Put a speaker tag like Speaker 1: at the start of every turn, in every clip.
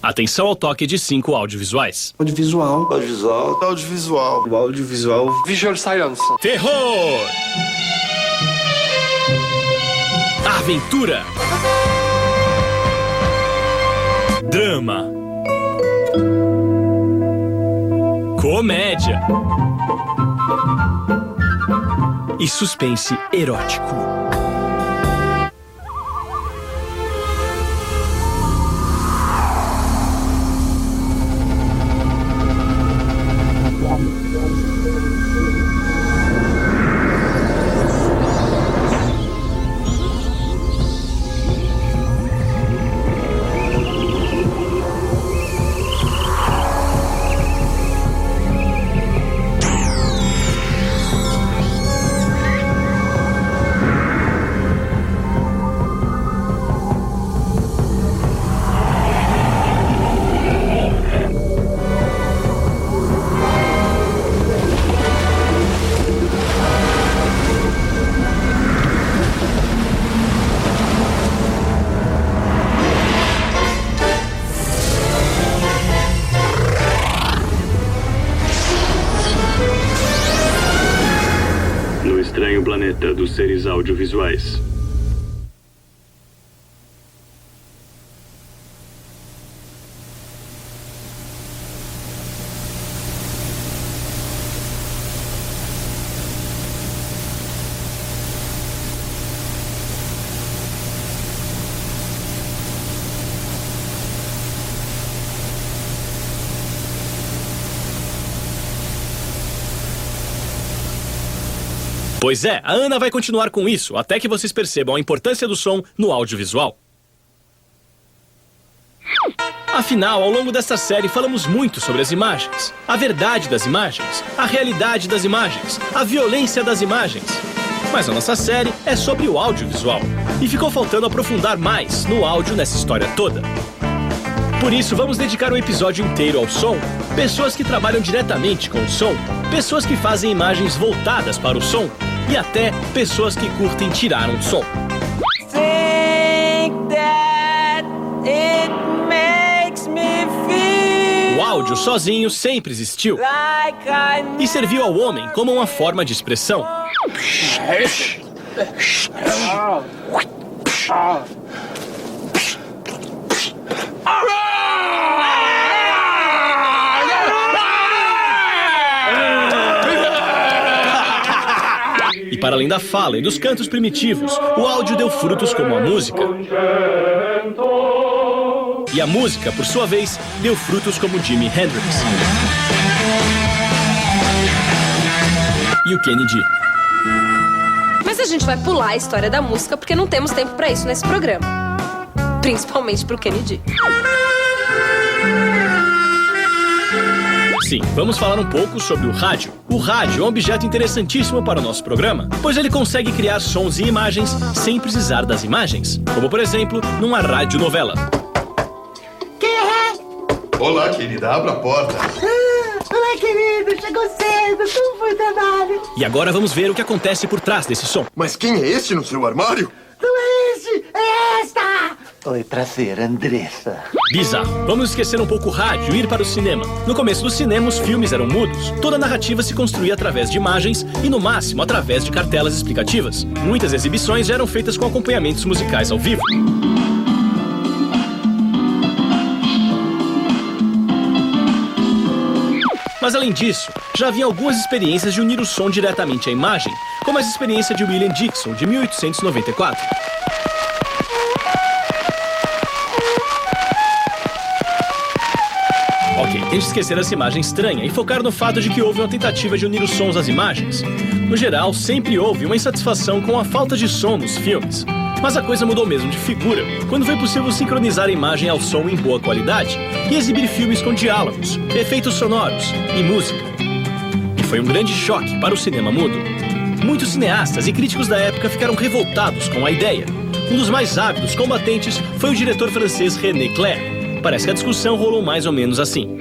Speaker 1: Atenção ao toque de 5 audiovisuais.
Speaker 2: Audiovisual.
Speaker 3: Audiovisual.
Speaker 2: Audiovisual.
Speaker 3: Audiovisual.
Speaker 2: Visual Science.
Speaker 1: Terror. Aventura. Drama. Comédia. E suspense erótico.
Speaker 4: Estranho planeta dos seres audiovisuais.
Speaker 1: Pois é, a Ana vai continuar com isso, até que vocês percebam a importância do som no audiovisual. Afinal, ao longo desta série falamos muito sobre as imagens, a verdade das imagens, a realidade das imagens, a violência das imagens. Mas a nossa série é sobre o audiovisual, e ficou faltando aprofundar mais no áudio nessa história toda. Por isso, vamos dedicar um episódio inteiro ao som, pessoas que trabalham diretamente com o som, pessoas que fazem imagens voltadas para o som e até pessoas que curtem tirar um som. O áudio sozinho sempre existiu e serviu ao homem como uma forma de expressão. E para além da fala e dos cantos primitivos, o áudio deu frutos como a música. E a música, por sua vez, deu frutos como Jimi Hendrix e o Kennedy.
Speaker 5: Mas a gente vai pular a história da música porque não temos tempo pra isso nesse programa. Principalmente pro Kennedy.
Speaker 1: Sim, vamos falar um pouco sobre o rádio. O rádio é um objeto interessantíssimo para o nosso programa, pois ele consegue criar sons e imagens sem precisar das imagens. Como, por exemplo, numa radionovela.
Speaker 6: Quem é?
Speaker 3: Olá, querida. Abra a porta.
Speaker 6: Olá, querido. Chegou cedo. Como foi o trabalho?
Speaker 1: E agora vamos ver o que acontece por trás desse som.
Speaker 3: Mas quem é esse no seu armário?
Speaker 6: Não é esse. É esta.
Speaker 7: Oi, prazer, Andressa.
Speaker 1: Bizarro. Vamos esquecer um pouco o rádio e ir para o cinema. No começo do cinema, os filmes eram mudos. Toda a narrativa se construía através de imagens e, no máximo, através de cartelas explicativas. Muitas exibições já eram feitas com acompanhamentos musicais ao vivo. Mas além disso, já havia algumas experiências de unir o som diretamente à imagem, como essa experiência de William Dixon, de 1894. Ok, tente esquecer essa imagem estranha e focar no fato de que houve uma tentativa de unir os sons às imagens. No geral, sempre houve uma insatisfação com a falta de som nos filmes. Mas a coisa mudou mesmo de figura, quando foi possível sincronizar a imagem ao som em boa qualidade e exibir filmes com diálogos, efeitos sonoros e música. E foi um grande choque para o cinema mudo. Muitos cineastas e críticos da época ficaram revoltados com a ideia. Um dos mais ávidos combatentes foi o diretor francês René Clair. Parece que a discussão rolou mais ou menos assim.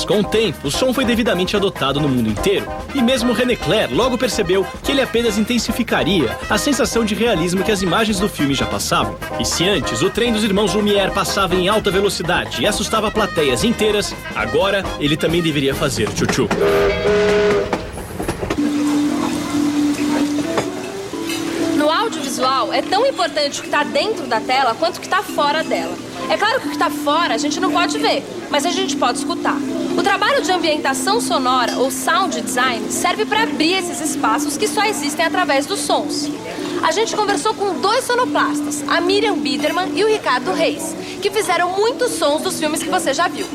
Speaker 1: Mas com o tempo, o som foi devidamente adotado no mundo inteiro. E mesmo René Clair logo percebeu que ele apenas intensificaria a sensação de realismo que as imagens do filme já passavam. E se antes o trem dos irmãos Lumière passava em alta velocidade e assustava plateias inteiras, agora ele também deveria fazer tchutchu.
Speaker 5: No audiovisual, é tão importante o que está dentro da tela quanto o que está fora dela. É claro que o que está fora a gente não pode ver, mas a gente pode escutar. O trabalho de ambientação sonora, ou sound design, serve para abrir esses espaços que só existem através dos sons. A gente conversou com 2 sonoplastas, a Miriam Biderman e o Ricardo Reis, que fizeram muitos sons dos filmes que você já viu.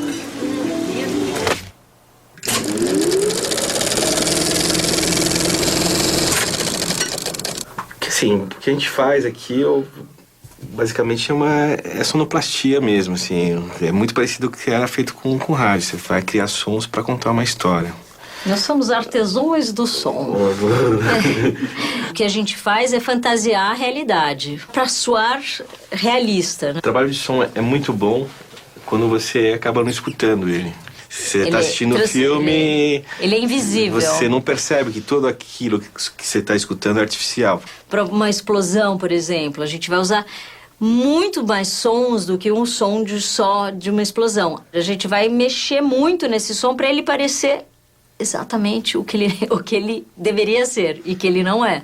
Speaker 8: Assim, o que a gente faz aqui basicamente é sonoplastia mesmo, assim. É muito parecido com o que era feito com rádio. Você vai criar sons para contar uma história.
Speaker 9: Nós somos artesãos do som. O que a gente faz é fantasiar a realidade, para soar realista.
Speaker 8: O trabalho de som é muito bom quando você acaba não escutando ele. Você está assistindo o filme...
Speaker 9: Ele é invisível.
Speaker 8: Você não percebe que tudo aquilo que você está escutando é artificial.
Speaker 9: Para uma explosão, por exemplo, a gente vai usar muito mais sons do que um som só de uma explosão. A gente vai mexer muito nesse som para ele parecer exatamente o que ele deveria ser e que ele não é.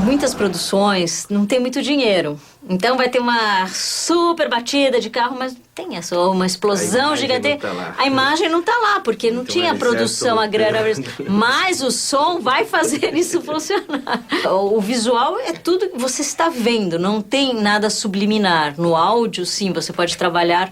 Speaker 9: Muitas produções não tem muito dinheiro. Então vai ter uma super batida de carro, mas tem só uma explosão gigantesca. A imagem não tá lá, porque então não tinha produção, a grana. Mas o som vai fazer isso funcionar. O visual é tudo que você está vendo, não tem nada subliminar. No áudio, sim, você pode trabalhar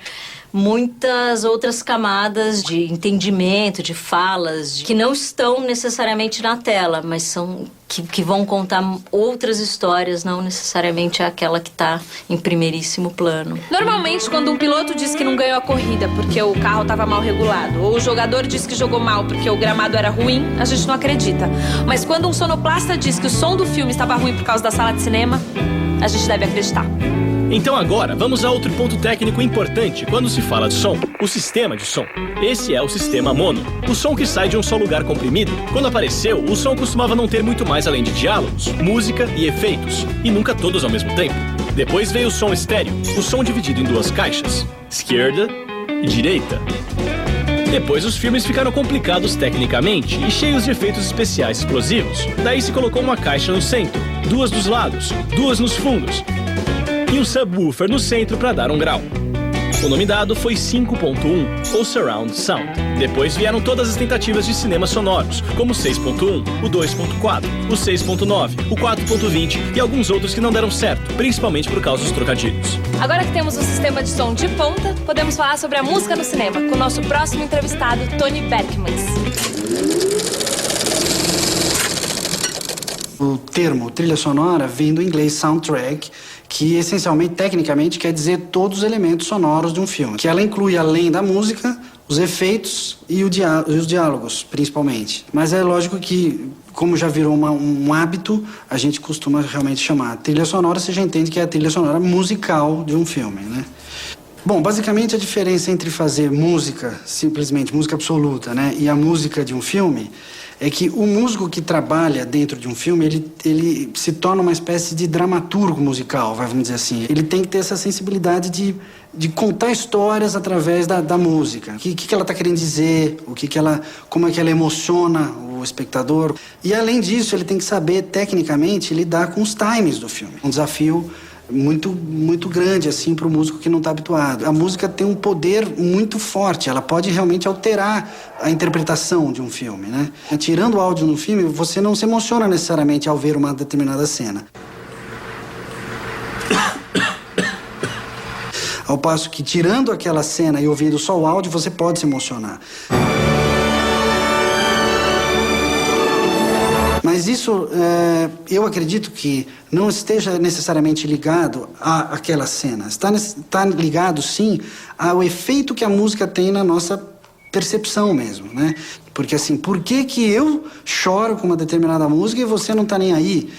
Speaker 9: muitas outras camadas de entendimento, de falas, que não estão necessariamente na tela, mas são que vão contar outras histórias, não necessariamente aquela que está em primeiríssimo plano.
Speaker 5: Normalmente, quando um piloto diz que não ganhou a corrida porque o carro estava mal regulado, ou o jogador diz que jogou mal porque o gramado era ruim, a gente não acredita. Mas quando um sonoplasta diz que o som do filme estava ruim por causa da sala de cinema, a gente deve acreditar.
Speaker 1: Então agora, vamos a outro ponto técnico importante quando se fala de som, o sistema de som. Esse é o sistema mono, o som que sai de um só lugar comprimido. Quando apareceu, o som costumava não ter muito mais além de diálogos, música e efeitos, e nunca todos ao mesmo tempo. Depois veio o som estéreo, o som dividido em 2 caixas, esquerda e direita. Depois os filmes ficaram complicados tecnicamente e cheios de efeitos especiais explosivos. Daí se colocou uma caixa no centro, 2 dos lados, 2 nos fundos, e um subwoofer no centro para dar um grau. O nome dado foi 5.1, ou Surround Sound. Depois vieram todas as tentativas de cinemas sonoros, como o 6.1, o 2.4, o 6.9, o 4.20 e alguns outros que não deram certo, principalmente por causa dos trocadilhos.
Speaker 5: Agora que temos um sistema de som de ponta, podemos falar sobre a música no cinema, com o nosso próximo entrevistado, Tony Berkmans.
Speaker 10: O termo trilha sonora vem do inglês soundtrack, que essencialmente, tecnicamente, quer dizer todos os elementos sonoros de um filme. Que ela inclui, além da música, os efeitos e os diálogos, principalmente. Mas é lógico que, como já virou um hábito, a gente costuma realmente chamar trilha sonora, você já entende que é a trilha sonora musical de um filme, né? Bom, basicamente a diferença entre fazer música, simplesmente música absoluta, né, e a música de um filme é que o músico que trabalha dentro de um filme, ele se torna uma espécie de dramaturgo musical, vamos dizer assim. Ele tem que ter essa sensibilidade de contar histórias através da música. O que ela está querendo dizer, como é que ela emociona o espectador. E, além disso, ele tem que saber, tecnicamente, lidar com os times do filme. Um desafio muito, muito grande, assim, para o músico que não está habituado. A música tem um poder muito forte, ela pode realmente alterar a interpretação de um filme, né? Tirando o áudio no filme, você não se emociona necessariamente ao ver uma determinada cena. Ao passo que, tirando aquela cena e ouvindo só o áudio, você pode se emocionar. Mas isso, eu acredito que não esteja necessariamente ligado àquela cena. Está ligado, sim, ao efeito que a música tem na nossa percepção mesmo, né? Porque assim, por que eu choro com uma determinada música e você não tá nem aí?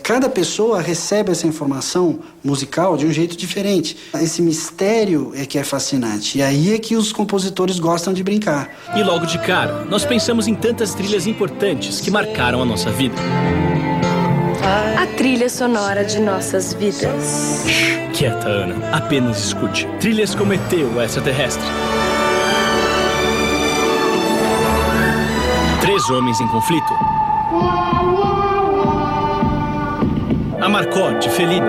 Speaker 10: Cada pessoa recebe essa informação musical de um jeito diferente. Esse mistério é que é fascinante. E aí é que os compositores gostam de brincar.
Speaker 1: E logo de cara, nós pensamos em tantas trilhas importantes que marcaram a nossa vida.
Speaker 5: A trilha sonora de nossas vidas.
Speaker 1: Shhh, quieta, Ana. Apenas escute. Trilhas como ET, o extraterrestre. 3 homens em conflito. A Marcotte, Fellini.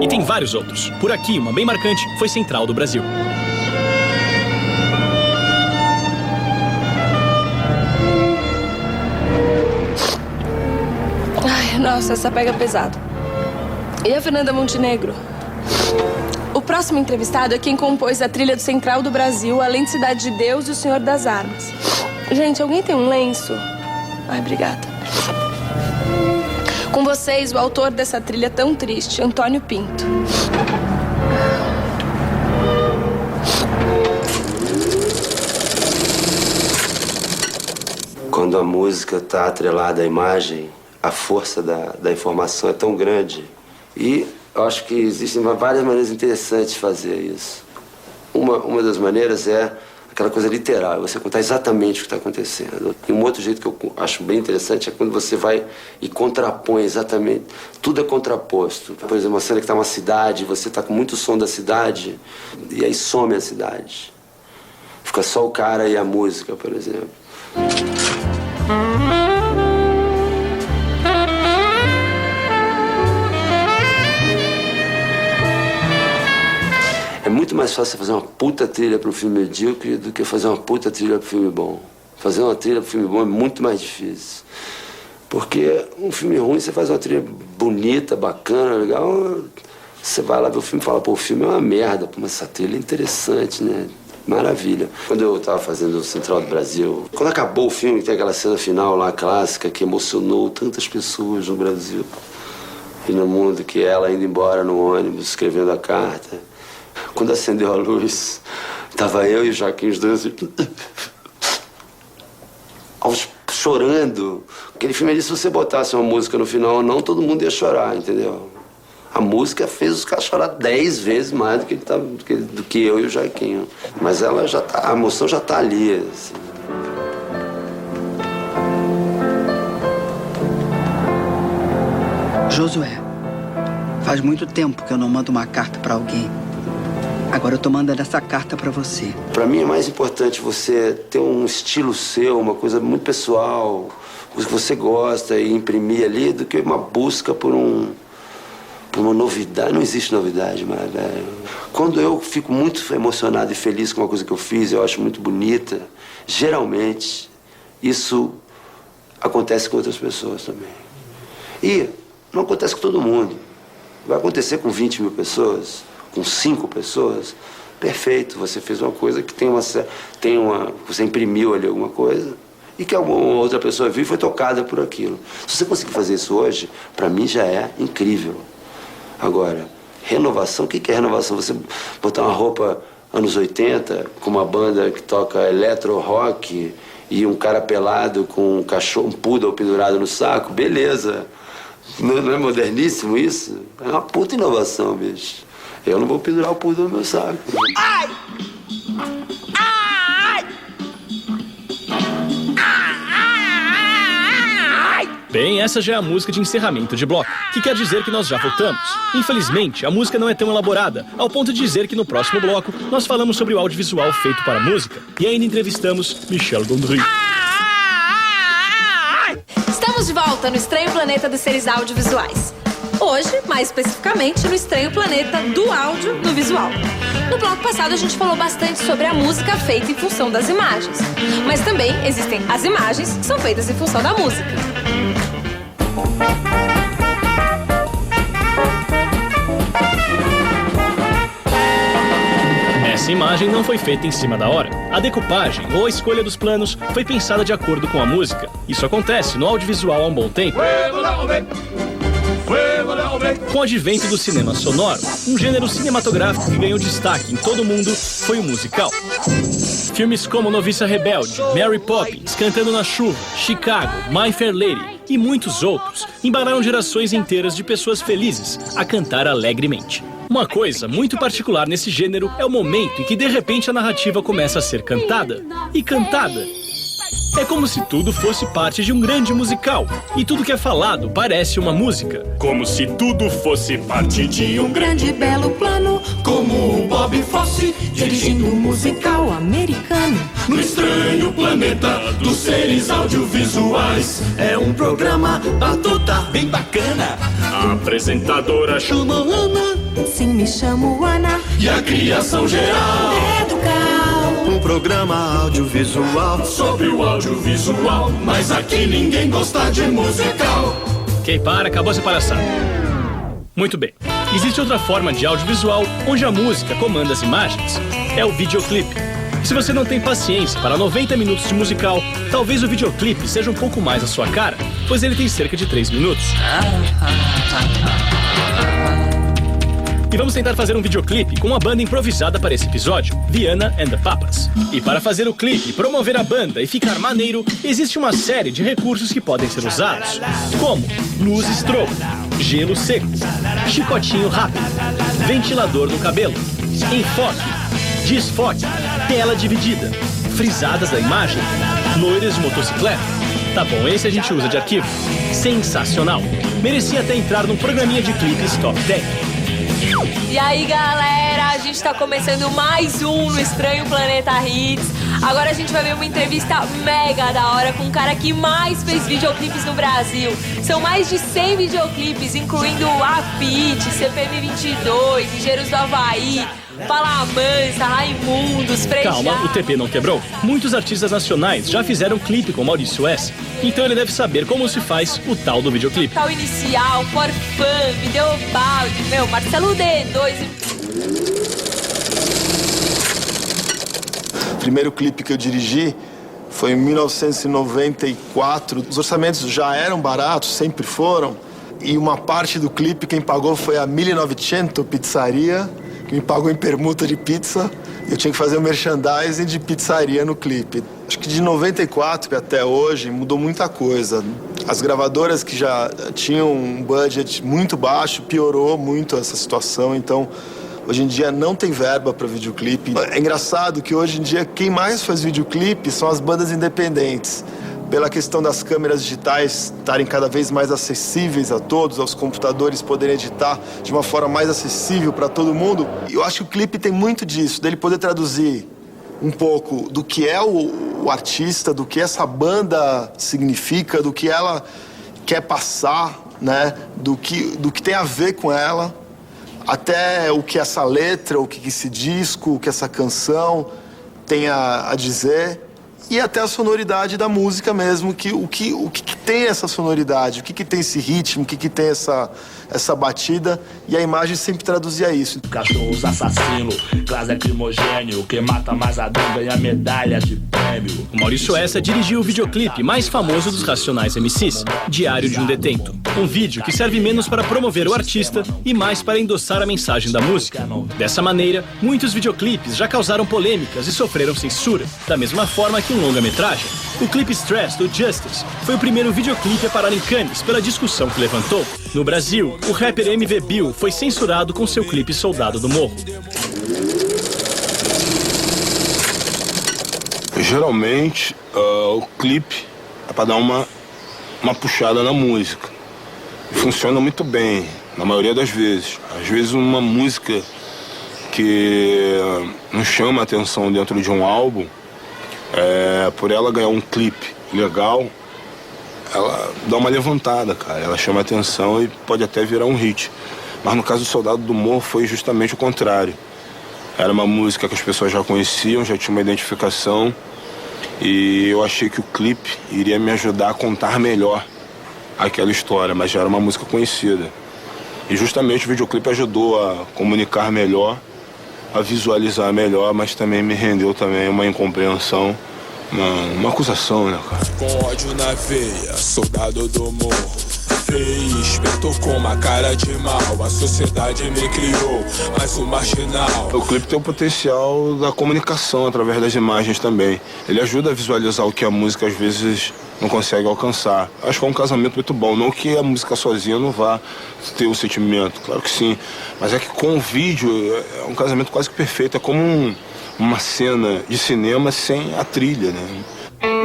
Speaker 1: E tem vários outros. Por aqui, uma bem marcante foi Central do Brasil.
Speaker 5: Ai, nossa, essa pega pesado. E a Fernanda Montenegro? O próximo entrevistado é quem compôs a trilha do Central do Brasil, além de Cidade de Deus e O Senhor das Armas. Gente, alguém tem um lenço? Ai, obrigada. Com vocês, o autor dessa trilha tão triste, Antônio Pinto.
Speaker 11: Quando a música está atrelada à imagem, a força da informação é tão grande. E eu acho que existem várias maneiras interessantes de fazer isso. Uma das maneiras é aquela coisa literal, você contar exatamente o que está acontecendo. E um outro jeito que eu acho bem interessante é quando você vai e contrapõe exatamente. Tudo é contraposto. Por exemplo, uma cena que está uma cidade, você está com muito som da cidade, e aí some a cidade. Fica só o cara e a música, por exemplo. É muito mais fácil fazer uma puta trilha para um filme medíocre do que fazer uma puta trilha para um filme bom. Fazer uma trilha para um filme bom é muito mais difícil. Porque um filme ruim, você faz uma trilha bonita, bacana, legal, você vai lá ver o filme e fala, pô, o filme é uma merda, mas essa trilha é interessante, né? Maravilha. Quando eu estava fazendo o Central do Brasil, quando acabou o filme, tem aquela cena final lá, clássica, que emocionou tantas pessoas no Brasil e no mundo, que ela indo embora no ônibus, escrevendo a carta. Quando acendeu a luz, tava eu e o Joaquim, os dois, chorando. Aquele filme ali, se você botasse uma música no final ou não, todo mundo ia chorar, entendeu? A música fez os caras chorar 10 vezes mais do que eu e o Joaquim. Mas ela já tá, a emoção já tá ali, assim.
Speaker 12: Josué, faz muito tempo que eu não mando uma carta pra alguém. Agora eu tô mandando essa carta pra você.
Speaker 11: Pra mim é mais importante você ter um estilo seu, uma coisa muito pessoal, coisa que você gosta e imprimir ali, do que uma busca por uma novidade. Não existe novidade, mas quando eu fico muito emocionado e feliz com uma coisa que eu fiz, eu acho muito bonita, geralmente isso acontece com outras pessoas também. E não acontece com todo mundo. Vai acontecer com 20 mil pessoas, com 5 pessoas, perfeito. Você fez uma coisa que você imprimiu ali alguma coisa e que alguma outra pessoa viu e foi tocada por aquilo. Se você conseguir fazer isso hoje, para mim já é incrível. Agora, renovação, o que é renovação? Você botar uma roupa anos 80, com uma banda que toca eletro-rock e um cara pelado com um cachorro, um poodle pendurado no saco, beleza. Não é moderníssimo isso? É uma puta inovação, bicho. Eu não vou pendurar o poodle no meu saco.
Speaker 6: Ai! Ai!
Speaker 1: Bem, essa já é a música de encerramento de bloco, que quer dizer que nós já voltamos. Infelizmente, a música não é tão elaborada, ao ponto de dizer que no próximo bloco nós falamos sobre o audiovisual feito para a música e ainda entrevistamos Michel Gondry.
Speaker 5: Estamos de volta no Estranho Planeta dos Seres Audiovisuais. Hoje, mais especificamente, no Estranho Planeta do áudio no visual. No bloco passado, a gente falou bastante sobre a música feita em função das imagens. Mas também existem as imagens que são feitas em função da música.
Speaker 1: Essa imagem não foi feita em cima da hora. A decupagem ou a escolha dos planos foi pensada de acordo com a música. Isso acontece no audiovisual há um bom tempo. Com o advento do cinema sonoro, um gênero cinematográfico que ganhou destaque em todo o mundo foi o musical. Filmes como Noviça Rebelde, Mary Poppins, Cantando na Chuva, Chicago, My Fair Lady e muitos outros embalaram gerações inteiras de pessoas felizes a cantar alegremente. Uma coisa muito particular nesse gênero é o momento em que de repente a narrativa começa a ser cantada e cantada. É como se tudo fosse parte de um grande musical e tudo que é falado parece uma música.
Speaker 13: Como se tudo fosse parte de um grande belo plano, como o Bob Fosse dirigindo um musical americano. No estranho planeta dos seres audiovisuais, é um programa batuta bem bacana. A apresentadora chama Ana,
Speaker 14: sim, me chamo Ana,
Speaker 13: e a criação geral
Speaker 14: é do Cal.
Speaker 13: Um programa audiovisual sobre o audiovisual, mas aqui ninguém gosta de musical.
Speaker 1: Ok, acabou essa palhaçada. Muito bem. Existe outra forma de audiovisual onde a música comanda as imagens. É o videoclipe. E se você não tem paciência para 90 minutos de musical, talvez o videoclipe seja um pouco mais a sua cara, pois ele tem cerca de 3 minutos. E vamos tentar fazer um videoclipe com uma banda improvisada para esse episódio, Viana and the Papas. E para fazer o clipe, promover a banda e ficar maneiro, existe uma série de recursos que podem ser usados, como luz strobe, gelo seco, chicotinho rápido, ventilador no cabelo, enfoque, desfoque, tela dividida, frisadas da imagem, loiras de motocicleta. Tá bom, esse a gente usa de arquivo. Sensacional. Merecia até entrar num programinha de clipes top 10.
Speaker 5: E aí, galera, a gente tá começando mais um no Estranho Planeta Hits. Agora a gente vai ver uma entrevista mega da hora com o cara que mais fez videoclipes no Brasil. São mais de 100 videoclipes, incluindo A Fit, CPM 22, Engenheiros do Havaí, Fala Mansa, Raimundos, Frejá.
Speaker 1: Calma, o TP não quebrou. Muitos artistas nacionais já fizeram clipe com Maurício S. Então ele deve saber como se faz o tal do videoclipe.
Speaker 5: Tal Inicial, Forfã, Videobaldi, Marcelo D2.
Speaker 3: O primeiro clipe que eu dirigi foi em 1994. Os orçamentos já eram baratos, sempre foram. E uma parte do clipe quem pagou foi a 1900 Pizzaria, que me pagou em permuta de pizza. Eu tinha que fazer um merchandising de pizzaria no clipe. Acho que de 94 até hoje mudou muita coisa. As gravadoras que já tinham um budget muito baixo, piorou muito essa situação. Então, hoje em dia não tem verba para videoclipe. É engraçado que hoje em dia quem mais faz videoclipe são as bandas independentes. Pela questão das câmeras digitais estarem cada vez mais acessíveis a todos, aos computadores poderem editar de uma forma mais acessível para todo mundo. E eu acho que o clipe tem muito disso, dele poder traduzir um pouco do que é o artista, do que essa banda significa, do que ela quer passar, né? Do que tem a ver com ela, até o que essa letra, o que esse disco, o que essa canção tem a dizer. E até a sonoridade da música mesmo, o que tem essa sonoridade, o que tem esse ritmo, o que tem essa batida, e a imagem sempre traduzia isso.
Speaker 13: Cachorros assassinos, gás lacrimogênio, quem mata mais a dama ganha medalha de prêmio.
Speaker 1: O Maurício Essa dirigiu o videoclipe mais famoso dos Racionais MCs, Diário de um Detento. Um vídeo que serve menos para promover o artista e mais para endossar a mensagem da música. Dessa maneira, muitos videoclipes já causaram polêmicas e sofreram censura, da mesma forma que um longa-metragem. O clipe Stress, do Justice, foi o primeiro videoclipe a parar em Cannes pela discussão que levantou. No Brasil, o rapper MV Bill foi censurado com seu clipe Soldado do Morro.
Speaker 15: Geralmente, o clipe é para dar uma puxada na música. Funciona muito bem, na maioria das vezes. Às vezes uma música que não chama a atenção dentro de um álbum, por ela ganhar um clipe legal, ela dá uma levantada, cara. Ela chama a atenção e pode até virar um hit. Mas no caso do Soldado do Morro foi justamente o contrário. Era uma música que as pessoas já conheciam, já tinha uma identificação. E eu achei que o clipe iria me ajudar a contar melhor aquela história, mas já era uma música conhecida. E justamente o videoclipe ajudou a comunicar melhor, a visualizar melhor, mas também me rendeu também uma incompreensão, uma acusação, né, cara?
Speaker 13: Com ódio na veia, soldado do morro,
Speaker 15: fez, pintou com uma cara de mal. A sociedade me criou, mas o marginal. O clipe tem o potencial da comunicação através das imagens também. Ele ajuda a visualizar o que a música às vezes não consegue alcançar. Acho que é um casamento muito bom. Não que a música sozinha não vá ter o sentimento, claro que sim. Mas é que com o vídeo é um casamento quase que perfeito. É como uma cena de cinema sem a trilha, né?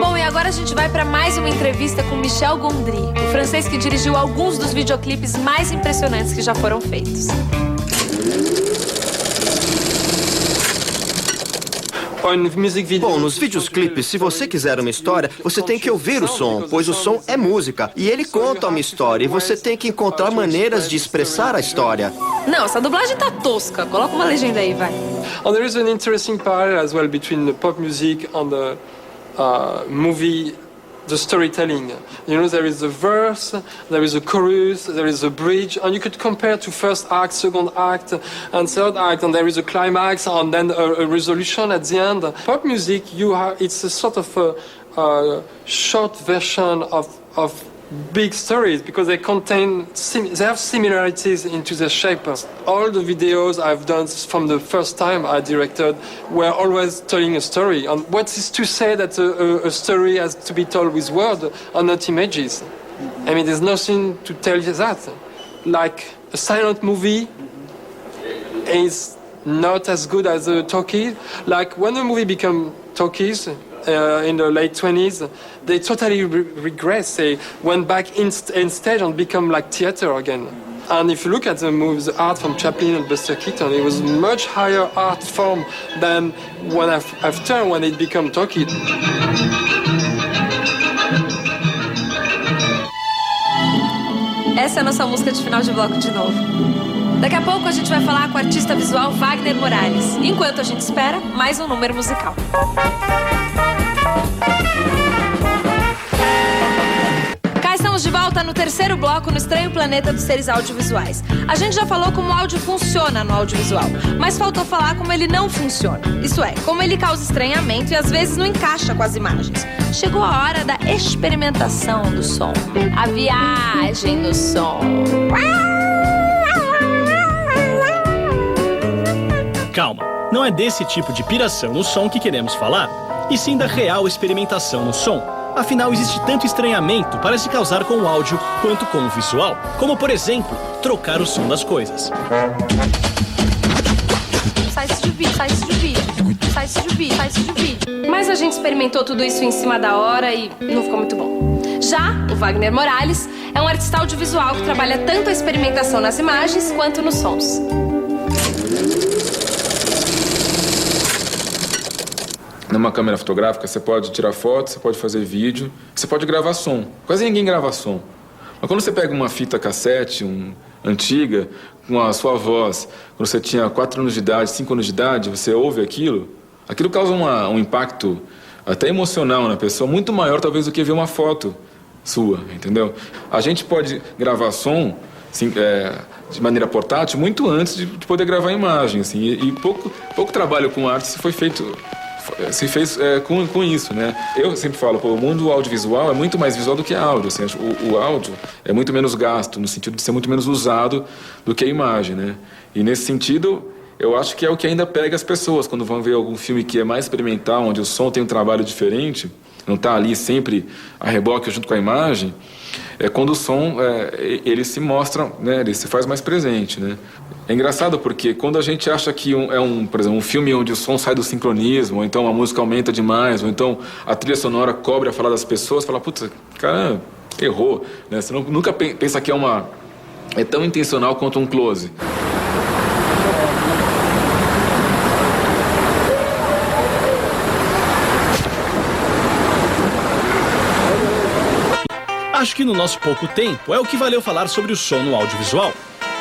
Speaker 5: Bom, e agora a gente vai para mais uma entrevista com Michel Gondry, o francês que dirigiu alguns dos videoclipes mais impressionantes que já foram feitos.
Speaker 16: Bom, nos videoclipes, se você quiser uma história, você tem que ouvir o som, pois o som é música. E ele conta uma história, e você tem que encontrar maneiras de expressar a história.
Speaker 5: Não, essa dublagem tá tosca. Coloca uma legenda aí, vai.
Speaker 2: And there is an interesting parallel as well between the pop music and the movie, the storytelling. You know, there is a verse, there is a chorus, there is a bridge, and you could compare to first act, second act, and third act, and there is a climax, and then a resolution at the end. Pop music, it's a sort of a short version of big stories because they have similarities into their shape. All the videos I've done from the first time I directed were always telling a story. And what is to say that a story has to be told with words and not images? I mean, there's nothing to tell you that. Like a silent movie is not as good as a talkie. Like when a movie becomes talkies, in the late 20s, they totally regress. They went back in stage and become like theater again. And if you look at the movies, the art from Chaplin and Buster Keaton, it was much higher art form than when it became talkie.
Speaker 5: Essa é a nossa música de final de bloco de novo. Daqui a pouco a gente vai falar com o artista visual Wagner Morales. Enquanto a gente espera, mais um número musical. Cá estamos de volta no terceiro bloco no Estranho Planeta dos Seres Audiovisuais. A gente já falou como o áudio funciona no audiovisual, mas faltou falar como ele não funciona. Isso é, como ele causa estranhamento e às vezes não encaixa com as imagens. Chegou a hora da experimentação do som. A viagem do som.
Speaker 1: Calma, não é desse tipo de piração no som que queremos falar, e sim da real experimentação no som. Afinal, existe tanto estranhamento para se causar com o áudio quanto com o visual, como, por exemplo, trocar o som das coisas.
Speaker 5: Sites de vídeo, sites de vídeo, sites de vídeo, sites de vídeo. Mas a gente experimentou tudo isso em cima da hora e não ficou muito bom. Já o Wagner Morales é um artista audiovisual que trabalha tanto a experimentação nas imagens quanto nos sons.
Speaker 17: Numa câmera fotográfica, você pode tirar foto, você pode fazer vídeo, você pode gravar som. Quase ninguém grava som. Mas quando você pega uma fita cassete, antiga, com a sua voz, quando você tinha 4 anos de idade, 5 anos de idade, você ouve aquilo causa um impacto até emocional na pessoa, muito maior talvez do que ver uma foto sua, entendeu? A gente pode gravar som assim, de maneira portátil muito antes de poder gravar imagem, assim, e pouco trabalho com arte se fez com isso, né? Eu sempre falo, o mundo audiovisual é muito mais visual do que áudio, assim, o áudio é muito menos gasto, no sentido de ser muito menos usado do que a imagem, né? E nesse sentido, eu acho que é o que ainda pega as pessoas quando vão ver algum filme que é mais experimental, onde o som tem um trabalho diferente, não está ali sempre a reboque junto com a imagem, é quando o som ele se mostra, né? Ele se faz mais presente, né? É engraçado porque quando a gente acha que por exemplo, um filme onde o som sai do sincronismo, ou então a música aumenta demais, ou então a trilha sonora cobre a fala das pessoas, fala, putz, cara, errou, né? Você nunca pensa que é tão intencional quanto um close.
Speaker 1: Acho que no nosso pouco tempo é o que valeu falar sobre o som no audiovisual.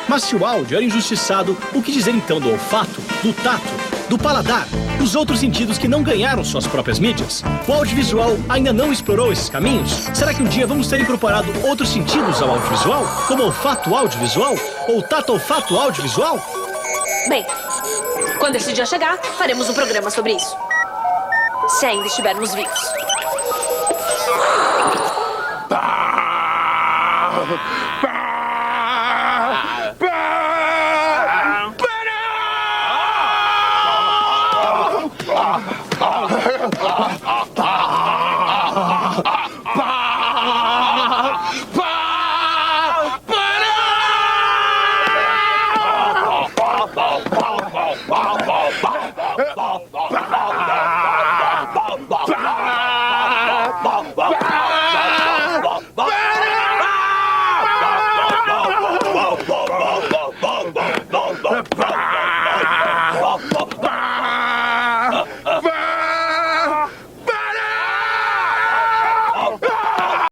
Speaker 1: Mas se o áudio era injustiçado, o que dizer então do olfato, do tato, do paladar, dos outros sentidos que não ganharam suas próprias mídias? O audiovisual ainda não explorou esses caminhos? Será que um dia vamos ter incorporado outros sentidos ao audiovisual? Como olfato audiovisual? Ou tato-olfato audiovisual?
Speaker 5: Bem, quando esse dia chegar, faremos um programa sobre isso. Se ainda estivermos vivos.